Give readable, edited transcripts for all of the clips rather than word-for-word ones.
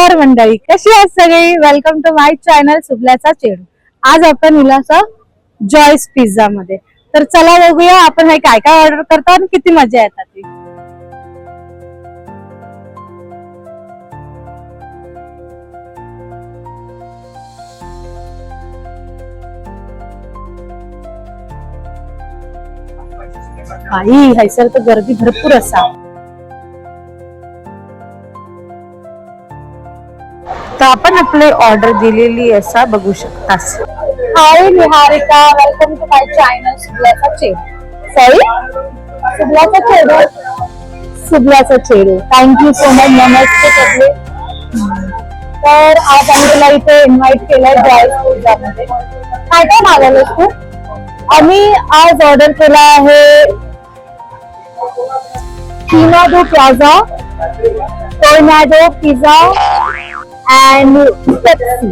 नमस्कार मंडळी, कशी आहात सगळी? वेलकम टू माय चॅनल सुबल्याचा चेडू. आज आपण इलासा जॉयस पिझ्झा मध्ये. तर चला बघूया आपण हे काय काय ऑर्डर करतो आणि किती मजा येतात ती. काही हैसर तर गर्दी भरपूर असा. तर आपण आपली ऑर्डर दिलेली असा बघू शकतास. Hi Niharika, welcome to my channel सुबल्याचा चेडू. सॉरी, सुबल्याचा चेडू. Thank you so much. नमस्ते सगळे. तर आज आम्ही तुला इथे इन्व्हाइट केलंय जॉयस पिझ्झा मध्ये. काय काय मागवलंस तू? आम्ही आज ऑर्डर केला आहे किनाडो plaza, tornado pizza and Pepsi.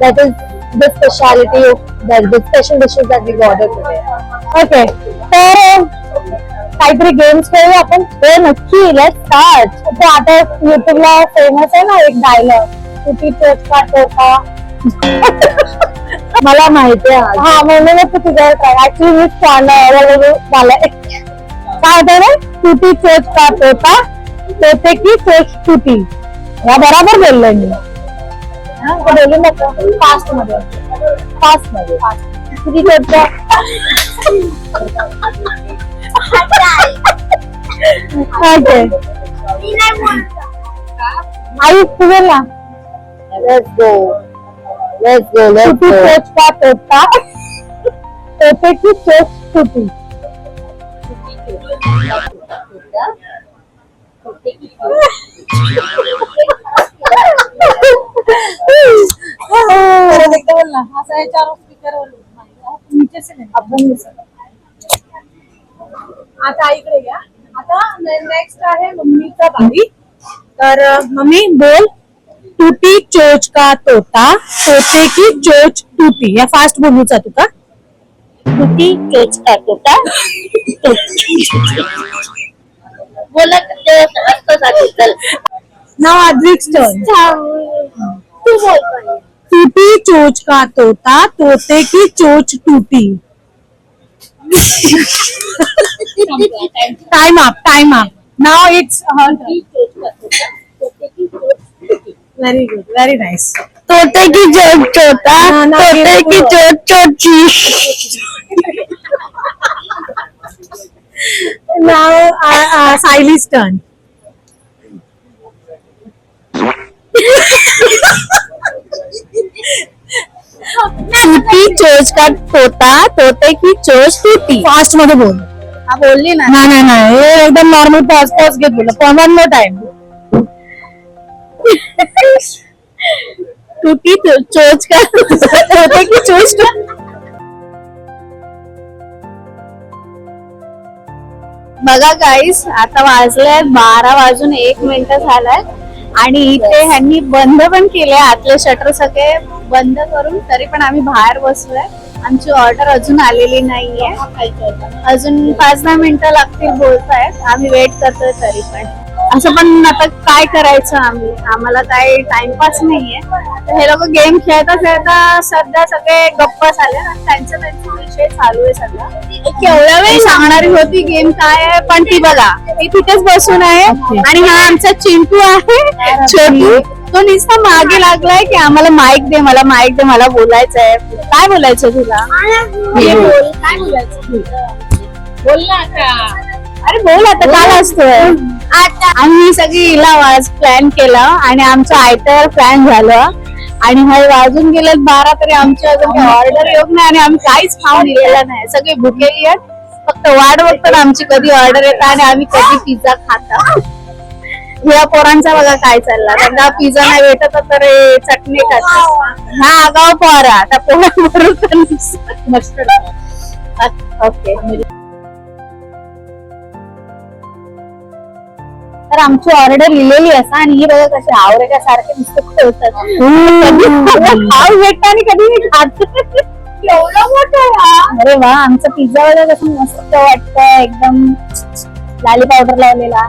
That is the specialty of the special dishes that we ordered today. Okay. तर काहीतरी गेम्स खेळूया आपण. हो नक्की. Let's start. ते आता युट्यूबला फेमस आहे ना एक डायलॉग, तुटी चोचका टोका. मला माहिती आहे. हा म्हणून तू तुझ्या ऍक्च्युली मी झालंय. काय होतं ना, तुटी चोचका टोका, तोते की चोच तुटी. या बरोबर बोललोय मी. बोलू नका फास्ट मध्ये. तुझी चर्चा आई तुझे ना. Let's go. तुझी चोच का तोता, तोते की चोच तुटी. आता इकडे घ्या. आता नेक्स्ट आहे मम्मीचा बारी. तर मम्मी बोल, तुटी चोच का तोता, तोते की चोच तुटी. या फास्ट बोलूचा तुका. तुटी चोच का तोता, बोला. नाव आद्विक्स टर्न. तू बोल. टूटी चोच का तोता, तोते की चोच टूटी. Time up. Now it's very good, very nice. तोते की चोच तोता, तोते की चोच चोची. Now सायली's turn. टूटी चोच का तोता, तोते की चोच टूटी. फास्ट मध्ये बोल. हा बोलली ना. नाही एकदम नॉर्मल पॉज घेत बोल. One more time. टूटी चोच का तोते की चोच टूटी. बघा गाईस, आता वाजले 12:01 झालाय आणि इथे ह्यांनी बंद पण केले. आतले शटर सगळे बंद करून तरी पण आम्ही बाहेर बसलोय. आमची ऑर्डर अजून आलेली नाहीये. अजून 5-10 मिनिटं लागतील बोलतायत. आम्ही वेट करतोय तरी पण. असं पण आता काय करायचं, आम्हाला काय टाइमपास नाहीये. हे लोक गेम खेळता सध्या सगळे गप्प झाले. त्यांचा विषय चालू आहे सध्या. केवढ्या वेळ सांगणारी होती गेम काय आहे, पण ती बघा ती तिथेच बसून आहे. आणि हा आमचा चिंटू आहे छोटू. तो नुसता मागे लागलाय की आम्हाला माईक दे, मला बोलायचंय. काय बोलायचं तुला? काय बोलायचं? बोल ना आता. अरे बोल आता. काय असतोय? आम्ही सगळी हिला प्लॅन केला आणि आमचं आयत्यावर प्लॅन झालं आणि हे वाजून गेले 12 तरी आमची अजून ऑर्डर येत नाही आणि आम्ही काहीच खाऊन दिलेलं नाही. सगळे भुकेली आहेत. फक्त वाट बघतात आमची कधी ऑर्डर येतात आणि आम्ही कधी पिझ्झा खाता. या पोरांचा बघा काय चालला. त्यांना पिझ्झा नाही भेटत तर चटणी खातात. हा आगाव पोरा. त्या पोरांबरोबर मस्त. ओके. तर आमची ऑर्डर लिहिलेली असा आणि ही बघा कशी आवरेच्या सारखे नुसतं खेळतात. खाऊ भेटत आणि कधी खात. एवढं मोठं. अरे वा, आमचा पिझ्झा वगैरे कसं मस्त वाटतंय. एकदम लाली पावडर लावलेला.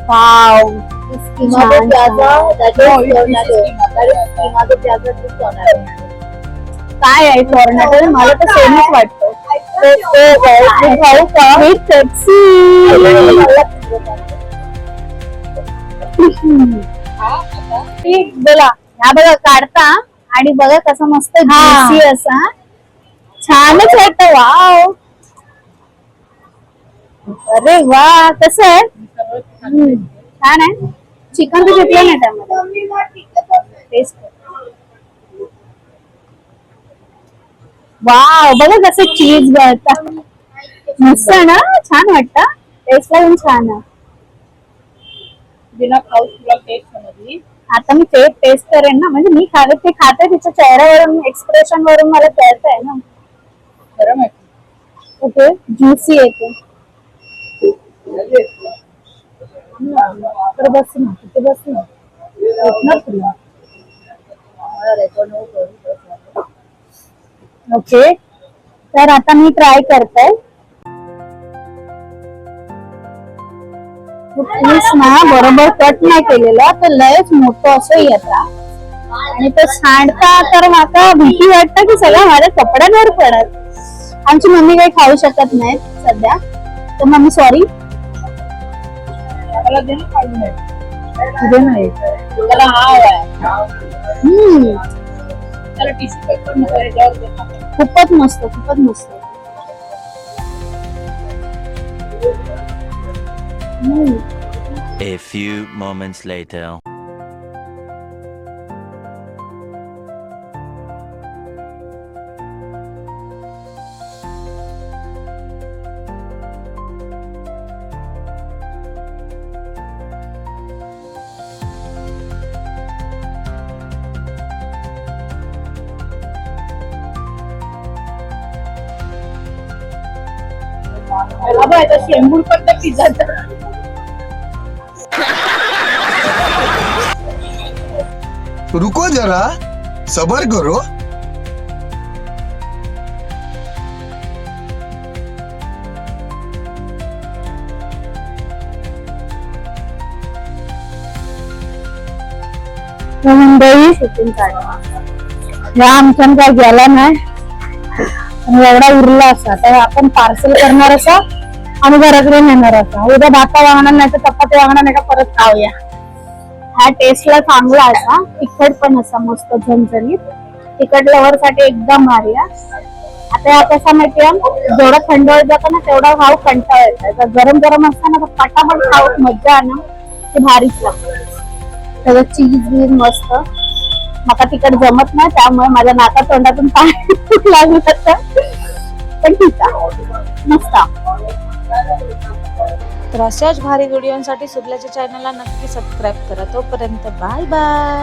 Wow. Esquimado piazza, that is tornado. That is esquimado piazza to tornado. काय आहे टॉर्नेडो? मला तर सेमच वाटतं. खाऊ का? बोला, ह्या बघा काढता आणि बघा कसा मस्त juicy असा छानच वाटतं. वाव, अरे वा, कसं आहे? छान आहे. चिकन तर घेतलं नाही त्यामध्ये. टेस्ट वाव, बघा कसं चीज गळतं. मस्त आहे ना, छान वाटतं. टेस्टला पण छान आहे. बिना खाऊ तुला टेस्ट समजली. आता मी ते टेस्ट करेन ना, म्हणजे मी खाते ते खाते तिच्या चेहऱ्यावरून एक्सप्रेशन वरून मला कळतंय ना. खरं माहिती. ओके, ज्युसी येते. तर बस ना, तिथे बस ना. ना तुला. ओके, तर आता मी ट्राय करते. पीस ना बरोबर कट नाही केलेला, तर लयच मोठं असं येतं आणि तो सांडता तर माका भीती वाटतं की सगळं माझ्या कपड्यांवर पडत. आमची मम्मी काही खाऊ शकत नाही सध्या, तर मम्मी सॉरी. मला दे ना काढून दे. तुझे नाही. त्याला हा त्याला टिश्यू पेपर मध्ये जाऊ दे. खूपच मस्त, खूपच मस्त. A few moments later. बाबा आता शेंबूड पडतं पिझ्झाचं. रुको जरा, सबर करो. मुंबई शूटिंग काढलं या आमच्यानं काय गेला नाही आणि एवढा उरला असा, तर आपण पार्सल करणार असा आणि घराकडे नेणार असा. उद्या भाता वागणार नाही तर चपाती वागणार नाही का परत खाऊया. हा टेस्टला चांगला असा, तिखट पण असा मस्त झणझणीत. तिखट लवर साठी एकदम भारी आहे. आता हा कसा माहितीये, जेवढा थंड होत जातं ना तेवढा खाऊ कंटाळा येतो. गरम गरम असताना पटापट खाऊ मज्जा आहे ना, ती भारीच लागते. सगळं चीज बीज मस्त. मला तिखट जमत नाही त्यामुळे माझ्या नाका तोंडातून पाणी लागू शकतं, पण ठीक आहे, मस्त. तर अशाच भारी व्हिडिओसाठी सुरल्याच्या चॅनलला नक्की सबस्क्राईब करा. तोपर्यंत बाय बाय.